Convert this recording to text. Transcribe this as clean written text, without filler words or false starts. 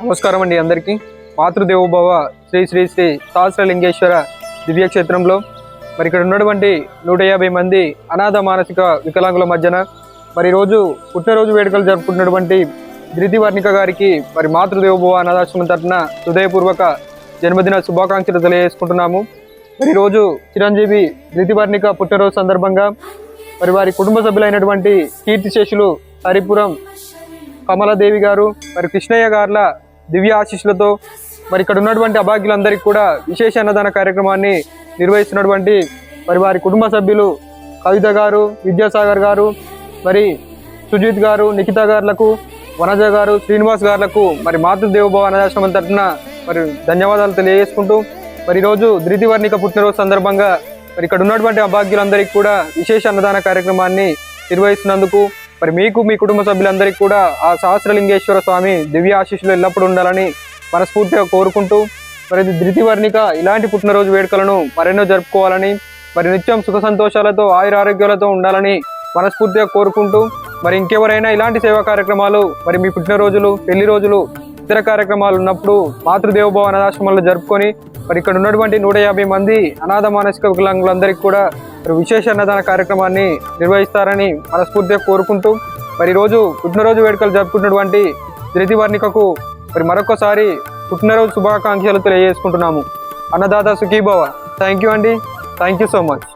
నమస్కారం అండి అందరికీ. మాతృదేవోభవ శ్రీ శ్రీ శ్రీ సహస్రలింగేశ్వర దివ్యక్షేత్రంలో మరి ఇక్కడ ఉన్నటువంటి 150 మంది అనాథ మానసిక వికలాంగుల మధ్యన మరి రోజు పుట్టినరోజు వేడుకలు జరుపుకుంటున్నటువంటి ధృతివర్ణిక గారికి మరి మాతృదేవోభవ అనాథాశ్రమం తరఫున హృదయపూర్వక జన్మదిన శుభాకాంక్షలు తెలియజేసుకుంటున్నాము. మరి రోజు చిరంజీవి ధృతివర్ణిక పుట్టినరోజు సందర్భంగా మరి వారి కుటుంబ సభ్యులైనటువంటి కీర్తిశేషులు హరిపురం కమలాదేవి గారు మరి కృష్ణయ్య గార్ల దివ్య ఆశీస్సులతో మరి ఇక్కడ ఉన్నటువంటి అభాగ్యులందరికీ కూడా విశేష అన్నదాన కార్యక్రమాన్ని నిర్వహిస్తున్నటువంటి మరి వారి కుటుంబ సభ్యులు కవిత గారు, విద్యాసాగర్ గారు, మరి సుజిత్ గారు, నిఖిత గారులకు, వనజ గారు, శ్రీనివాస్ గారులకు మరి మాతృదేవోభవ అనాథాశ్రమం తరఫున మరి ధన్యవాదాలు తెలియజేసుకుంటూ మరి ఈరోజు ధృతివర్ణిక పుట్టినరోజు సందర్భంగా మరి ఇక్కడ ఉన్నటువంటి అభాగ్యులందరికీ కూడా విశేష అన్నదాన కార్యక్రమాన్ని నిర్వహిస్తున్నందుకు మరి మీకు మీ కుటుంబ సభ్యులందరికీ కూడా ఆ సహస్రలింగేశ్వర స్వామి దివ్య ఆశీస్సులు ఎల్లప్పుడూ ఉండాలని మనస్ఫూర్తిగా కోరుకుంటూ మరి ధృతివర్ణిక ఇలాంటి పుట్టినరోజు వేడుకలను మరెన్నో జరుపుకోవాలని మరి నిత్యం సుఖ సంతోషాలతో ఆయురారోగ్యాలతో ఉండాలని మనస్ఫూర్తిగా కోరుకుంటూ మరి ఇంకెవరైనా ఇలాంటి సేవా కార్యక్రమాలు మరి మీ పుట్టినరోజులు, పెళ్లి రోజులు, ఇతర కార్యక్రమాలు ఉన్నప్పుడు మాతృదేవోభవ అనాథాశ్రమంలో జరుపుకొని మరి ఇక్కడ ఉన్నటువంటి 150 మంది అనాథ మానసిక వికలాంగులందరికీ కూడా మరి విశేష అన్నదాన కార్యక్రమాన్ని నిర్వహిస్తారని మనస్ఫూర్తిగా కోరుకుంటూ మరి ఈరోజు పుట్టినరోజు వేడుకలు జరుపుకుంటున్నటువంటి ధృతివర్ణికకు మరి మరొకసారి పుట్టినరోజు శుభాకాంక్షలు తెలియజేసుకుంటున్నాము. అన్నదాత సుఖీభవ. థ్యాంక్ యూ అండి. Thank you so much.